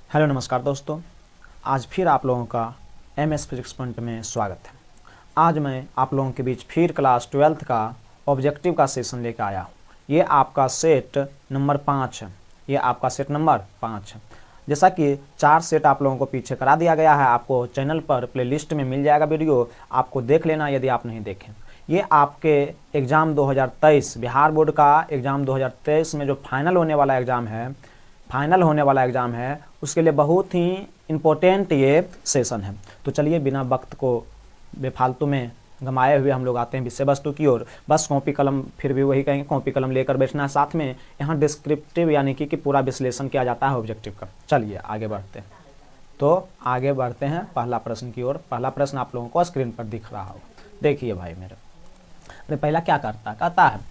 Hello नमस्कार दोस्तों, आज फिर आप लोगों का एमएस फिजिक्स पॉइंट में स्वागत है। आज मैं आप लोगों के बीच फिर क्लास 12th का ऑब्जेक्टिव का सेशन लेकर आया हूँ। ये आपका सेट नंबर 5 है। ये आपका सेट नंबर 5 है। जैसा कि 4 सेट आप लोगों को पीछे करा दिया गया है, आपको चैनल पर प्लेलिस्ट में मिल जाएगा वीडियो, आपको देख लेना यदि आप नहीं देखें। ये आपके एग्ज़ाम 2023 बिहार बोर्ड का एग्ज़ाम 2023 में जो फाइनल होने वाला एग्ज़ाम है उसके लिए बहुत ही इम्पोर्टेंट ये सेशन है। तो चलिए बिना वक्त को बेफालतू में गंवाए हुए हम लोग आते हैं विषय वस्तु की ओर। बस कॉपी कलम, फिर भी वही कहेंगे, कॉपी कलम लेकर बैठना है साथ में। यहाँ डिस्क्रिप्टिव यानी कि पूरा विश्लेषण किया जाता है ऑब्जेक्टिव का। चलिए आगे बढ़ते हैं। तो आगे बढ़ते हैं पहला प्रश्न की ओर। पहला प्रश्न आप लोगों को स्क्रीन पर दिख रहा हो, देखिए भाई मेरे। पहला क्या कहता है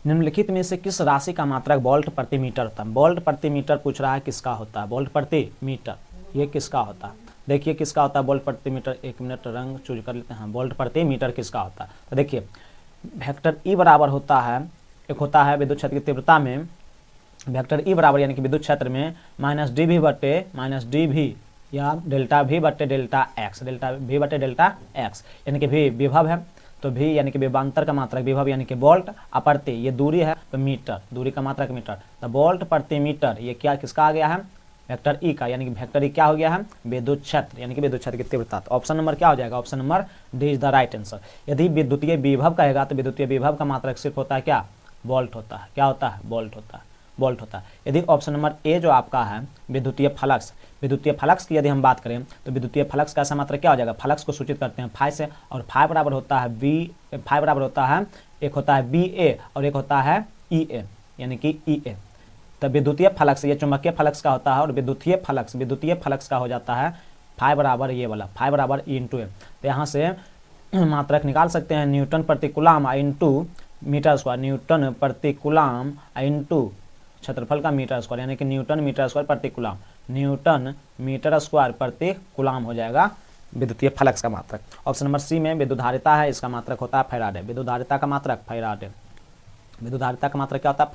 निम्नलिखित में से किस राशि का मात्रक वोल्ट प्रति मीटर होता है। वोल्ट प्रति मीटर पूछ रहा है, किसका होता है वोल्ट प्रति मीटर, ये किसका होता है। देखिए किसका होता है वोल्ट प्रति मीटर। एक मिनट रंग चूज कर लेते हैं। वोल्ट प्रति मीटर किसका होता है, तो देखिए वेक्टर ई बराबर होता है, एक होता है विद्युत क्षेत्र की तीव्रता में वेक्टर ई बराबर यानी कि विद्युत क्षेत्र में माइनस डी वी या डेल्टा वी बटे डेल्टा एक्स यानी कि वी विभव है, तो भी यानी कि विभवांतर का मात्रक, विभव यानी कि वोल्ट, अप्रति ये दूरी है तो मीटर, दूरी का मात्रक मीटर। तो वोल्ट प्रति मीटर ये क्या किसका आ गया है, वेक्टर ई का, यानी कि वेक्टर ई क्या हो गया है, विद्युत क्षेत्र यानी कि विद्युत क्षेत्र की तीव्रता। तो ऑप्शन नंबर क्या हो जाएगा, option number D is the right answer. यदि विद्युतीय विभव कहेगा तो विद्युतीय विभव का मात्रक सिर्फ होता है क्या, वोल्ट होता है। क्या होता है, वोल्ट होता है। यदि ऑप्शन नंबर ए जो आपका है विद्युतीय फ्लक्स की यदि हम बात करें तो विद्युतीय फ्लक्स का ऐसा मात्रक क्या हो जाएगा, फ्लक्स को सूचित करते हैं फाई से, और फाई बराबर होता है एक होता है बी ए और एक होता है ई ए यानी कि ई ए। तो विद्युतीय फ्लक्स ये चुंबकीय फ्लक्स का होता है और विद्युतीय फ्लक्स का हो जाता है फाई बराबर ये वाला, फाई बराबर ई इंटू ए। तो यहाँ से मात्रक निकाल सकते हैं न्यूटन प्रति coulomb into metre square, newton प्रति कूलम इंटू क्षेत्रफल का मीटर स्क्वायर यानी कि न्यूटन मीटर स्क्वायर प्रति कूलम, न्यूटन मीटर स्क्वायर प्रति कूलम हो जाएगा विद्युतीय फ्लक्स का मात्रक। ऑप्शन नंबर सी में विद्युतधारिता है, इसका मात्रक होता है फैराडे। विद्युतधारिता का मात्रक फैराडे, विद्युतधारिता का मात्रक क्या होता है,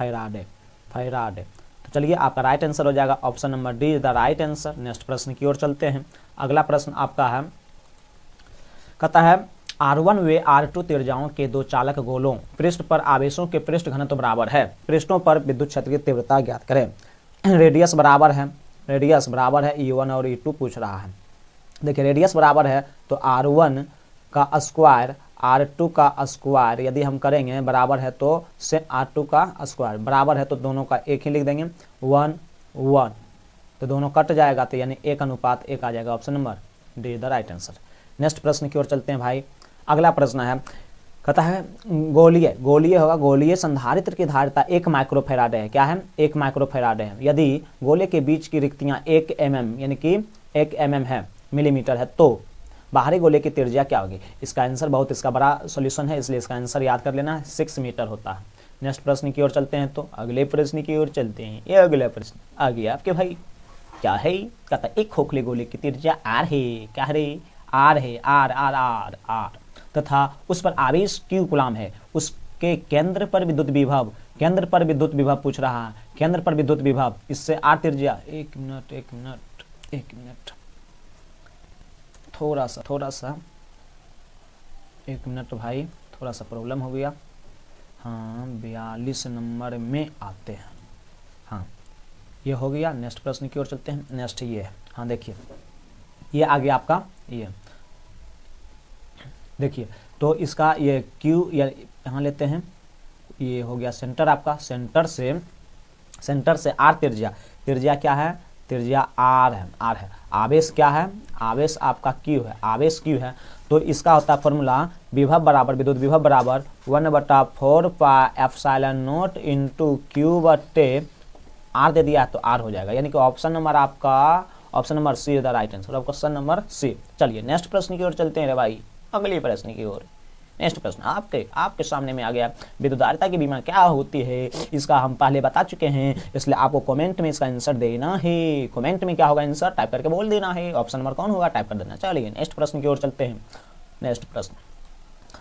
फैराडे। तो चलिए आपका राइट आंसर हो जाएगा option number D is the right answer. Next प्रश्न की ओर चलते हैं। अगला प्रश्न आपका है, कहता है R1 व R2 त्रिज्याओं के दो चालक गोलों पृष्ठ पर आवेशों के पृष्ठ घनत्व बराबर है, पृष्ठों पर विद्युत क्षेत्र की तीव्रता ज्ञात करें। रेडियस बराबर है E1 और E2 पूछ रहा है। देखिए रेडियस बराबर है तो R1 का स्क्वायर R2 का स्क्वायर यदि हम करेंगे बराबर है तो से R2 का स्क्वायर बराबर है तो दोनों का एक ही लिख देंगे 1 1, तो दोनों कट जाएगा तो यानी 1:1 आ जाएगा। Option number D the right answer. Next प्रश्न की ओर चलते हैं भाई। अगला प्रश्न है, कहता है गोलीय संधारित्र की धारिता 1 माइक्रोफैराड है। क्या है, 1 माइक्रोफैराड है। यदि गोले के बीच की रिक्तियां 1 mm यानी कि 1 mm है, मिलीमीटर है, तो बाहरी गोले की त्रिज्या क्या होगी। इसका आंसर बहुत इसका बड़ा सॉल्यूशन है, इसलिए इसका आंसर याद कर लेना है, 6 मीटर होता है। नेक्स्ट प्रश्न की ओर चलते हैं। तो अगले प्रश्न की ओर चलते हैं। ये अगला प्रश्न आ गया आपके भाई, क्या है, कहता है एक खोखले गोले की त्रिज्या आर है। क्या है, आर है, आर तथा उस पर आवेश Q कूलम है। उसके केंद्र पर विद्युत विभव पूछ रहा है, केंद्र पर विद्युत विभव, इससे आर त्रिज्या। एक मिनट थोड़ा सा एक मिनट भाई, थोड़ा सा प्रॉब्लम हो गया। हाँ 42 नंबर में आते हैं। हाँ ये हो गया। नेक्स्ट प्रश्न की ओर चलते हैं। नेक्स्ट ये है, हाँ देखिए ये आ गया आपका, ये देखिए तो इसका ये Q यहाँ लेते हैं, ये हो गया सेंटर आपका, सेंटर से आर त्रिज्या क्या है, त्रिज्या आर है। आवेश क्या है, आवेश आपका Q है, तो इसका होता है फॉर्मूला विभव बराबर, विद्युत विभव बराबर 1/4 pi epsilon naught into Q बटे आर दे दिया तो आर हो जाएगा। यानी कि option number C is the right answer, question number C. चलिए नेक्स्ट प्रश्न की ओर चलते हैं रे भाई, अगले प्रश्न की ओर। नेक्स्ट प्रश्न आपके सामने में आ गया, विद्युतधारिता की बीमा क्या होती है, इसका हम पहले बता चुके हैं, इसलिए आपको कमेंट में इसका आंसर देना है। कमेंट में क्या होगा आंसर टाइप करके बोल देना है, ऑप्शन नंबर कौन होगा टाइप कर देना। चलिए नेक्स्ट प्रश्न की ओर चलते हैं। नेक्स्ट प्रश्न,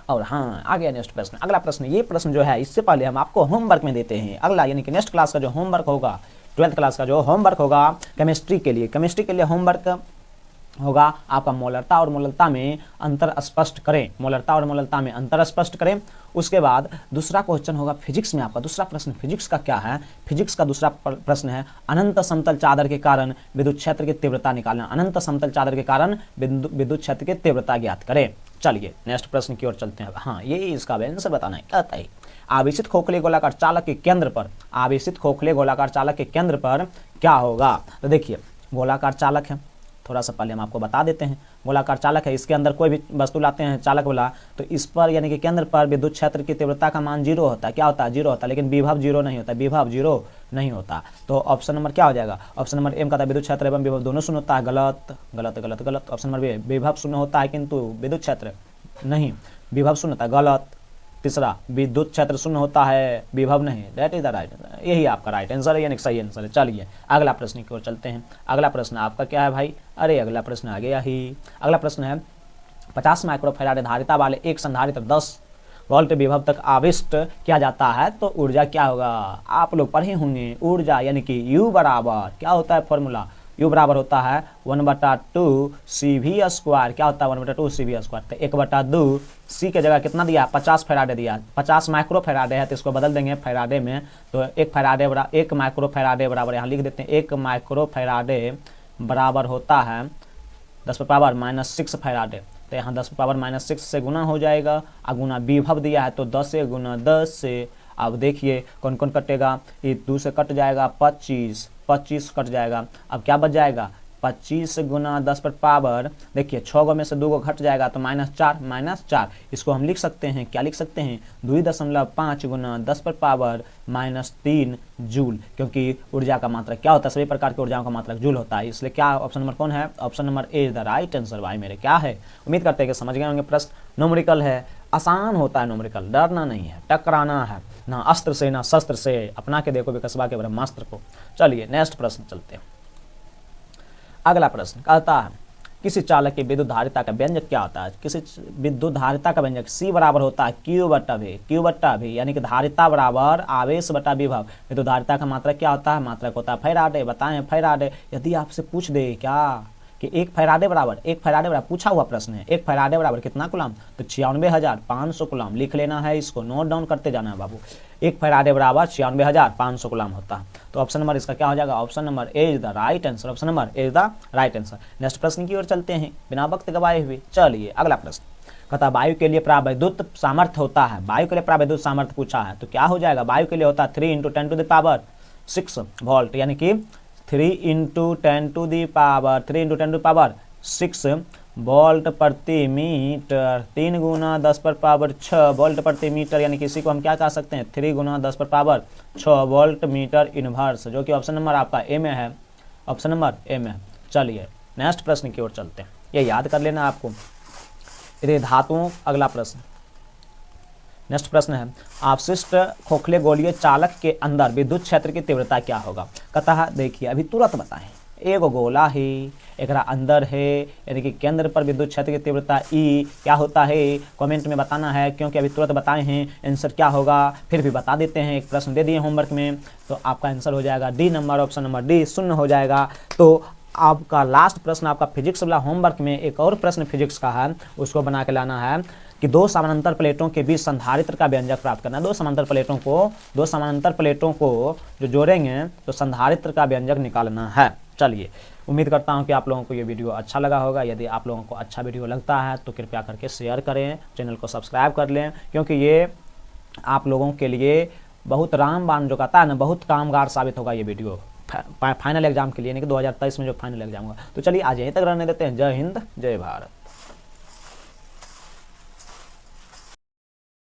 और हाँ आ गया नेक्स्ट प्रश्न। अगला प्रश्न, ये प्रश्न जो है इससे पहले हम आपको होमवर्क में देते हैं। अगला यानी कि नेक्स्ट क्लास का जो होमवर्क होगा 12th क्लास का जो होमवर्क होगा केमिस्ट्री के लिए होमवर्क होगा आपका मोलरता और मोलरता में अंतर स्पष्ट करें। उसके बाद दूसरा क्वेश्चन होगा फिजिक्स में आपका दूसरा प्रश्न फिजिक्स का क्या है, फिजिक्स का दूसरा प्रश्न है अनंत समतल चादर के कारण विद्युत क्षेत्र की तीव्रता निकालना, अनंत समतल चादर के कारण विद्युत क्षेत्र की तीव्रता ज्ञात करें। चलिए नेक्स्ट प्रश्न की ओर चलते हैं। हाँ, ये इसका आंसर बताना है। कहता है आवेशित खोखले गोलाकार चालक के केंद्र पर क्या होगा। तो देखिए गोलाकार चालक है, थोड़ा सा पहले हम आपको बता देते हैं। गोलाकार चालक है, इसके अंदर कोई भी वस्तु लाते हैं चालक वाला, तो इस पर यानी कि केंद्र पर विद्युत क्षेत्र की तीव्रता का मान 0 होता है। क्या होता है? 0 होता है, लेकिन विभव 0 नहीं होता। तो ऑप्शन नंबर क्या हो जाएगा? ऑप्शन नंबर एम का था विद्युत क्षेत्र एवं विभव दोनों शून्य होता है। गलत। ऑप्शन नंबर बी विभव शून्य होता है किंतु विद्युत क्षेत्र नहीं, विभव शून्य होता है। गलत। तीसरा विद्युत क्षेत्र शून्य होता है, विभव नहीं। That is the right answer, यही आपका राइट आंसर है, यानी सही आंसर है। चलिए अगला प्रश्न की ओर चलते हैं। अगला प्रश्न आपका क्या है भाई? अरे अगला प्रश्न आ गया ही। अगला प्रश्न है 50 माइक्रोफैराड धारिता वाले एक संधारित्र 10 वोल्ट विभव तक आविष्ट किया जाता है तो ऊर्जा क्या होगा? आप लोग पढ़े होंगे ऊर्जा यानी कि U बराबर क्या होता है फॉर्मूला? U बराबर होता है 1/2 CV²। क्या होता है? 1/2 CV²। तो 1/2 C के जगह कितना दिया? 50 फैराडे दिया। 50 माइक्रो फैराडे है तो इसको बदल देंगे फैराडे में। तो 1 माइक्रो फैराडे बराबर यहाँ लिख देते हैं 1 माइक्रो फैराडे बराबर होता है 10⁻⁻6 फैराडे। तो यहाँ 10⁻⁻6 से गुना हो जाएगा। और गुना विभव दिया है तो 10 से गुना 10 से। अब देखिए कौन कौन कटेगा, ये 2 से कट जाएगा 25 कट जाएगा। अब क्या बच जाएगा? 25 गुना 10 पर पावर, देखिए 6 गो में से 2 गो घट जाएगा तो -4। इसको हम लिख सकते हैं, क्या लिख सकते हैं? 2.5 गुना 10 पर पावर -3 जूल, क्योंकि ऊर्जा का मात्रक क्या होता है? सभी प्रकार की ऊर्जाओं का मात्रक जूल होता है। इसलिए क्या ऑप्शन नंबर कौन है? Option number A is the right answer भाई मेरे। क्या है? उम्मीद करते हैं कि समझ गए होंगे। प्रश्न न्यूमेरिकल है, आसान होता है न्यूमेरिकल, डरना नहीं है, टकराना है ना अस्त्र से ना शस्त्र से। अपना के देखो विकसबा के ब्रह्मास्त्र को। चलिए नेक्स्ट प्रश्न चलते हैं। अगला प्रश्न कहता है किसी चालक की विद्युत धारिता का व्यंजक क्या होता है? किसी विद्युत धारिता का व्यंजक C बराबर होता है Q/V, यानी कि धारिता बराबर आवेश बटा विभव। विद्युत धारिता का मात्रक क्या होता है? मात्रक होता है फैराडे। बताएं फैराडे। यदि आपसे पूछ दे क्या कि 1 फैराडे बराबर पूछा हुआ प्रश्न है, 1 फैराडे बराबर कितना कूलम? तो 96,500 कूलम। लिख लेना है, इसको नोट डाउन करते जाना है बाबू। 1 फैराडे बराबर 96,500 कूलम होता है। तो ऑप्शन नंबर इसका क्या हो जाएगा? Option number A is the right answer. Option number A is the right answer. Next प्रश्न की ओर चलते हैं बिना वक्त गवाए हुए। चलिए अगला प्रश्न कहता है वायु के लिए प्राविद्युत सामर्थ्य होता है। वायु के लिए प्राविद्युत सामर्थ्य पूछा है तो क्या हो जाएगा? वायु के लिए होता है 3 × 10⁻6 वोल्ट, यानी कि 3 × 10⁻6 वोल्ट प्रति मीटर। 3 × 10⁻6 वोल्ट प्रति मीटर, यानी कि इसी को हम क्या कह सकते हैं? 3 × 10⁻6 वोल्ट मीटर इनवर्स, जो कि ऑप्शन नंबर आपका ए में है। ऑप्शन नंबर ए में। चलिए नेक्स्ट प्रश्न की ओर चलते हैं, ये याद कर लेना आपको। यदि धातुओं, अगला प्रश्न नेक्स्ट प्रश्न है अपशिष्ट खोखले गोलीय चालक के अंदर विद्युत क्षेत्र की तीव्रता क्या होगा? कहता है देखिए अभी तुरंत बताएं। एगो गोला है, एक अंदर है, यानी कि केंद्र पर विद्युत क्षेत्र की तीव्रता E क्या होता है? कमेंट में बताना है, क्योंकि अभी तुरंत बताए हैं आंसर क्या होगा। फिर भी बता देते हैं, एक प्रश्न दे दिए होमवर्क में, तो आपका आंसर हो जाएगा D number. Option number D 0 हो जाएगा। तो आपका लास्ट प्रश्न आपका फिजिक्स वाला होमवर्क में एक और प्रश्न फिजिक्स का है, उसको बना के लाना है कि 2 समानांतर प्लेटों के बीच संधारित्र का व्यंजक प्राप्त करना है। 2 समानांतर प्लेटों को जो जोड़ेंगे तो संधारित्र का व्यंजक निकालना है। चलिए उम्मीद करता हूं कि आप लोगों को ये वीडियो अच्छा लगा होगा। यदि आप लोगों को अच्छा वीडियो लगता है तो कृपया करके शेयर करें, चैनल को सब्सक्राइब कर लें, क्योंकि ये आप लोगों के लिए बहुत रामबाण जो कहता है ना, बहुत कामगार साबित होगा ये वीडियो फाइनल एग्जाम के लिए, यानी कि 2023 में जो फाइनल एग्जाम होगा। तो चलिए आज यहीं तक रहने देते हैं। जय हिंद, जय भारत।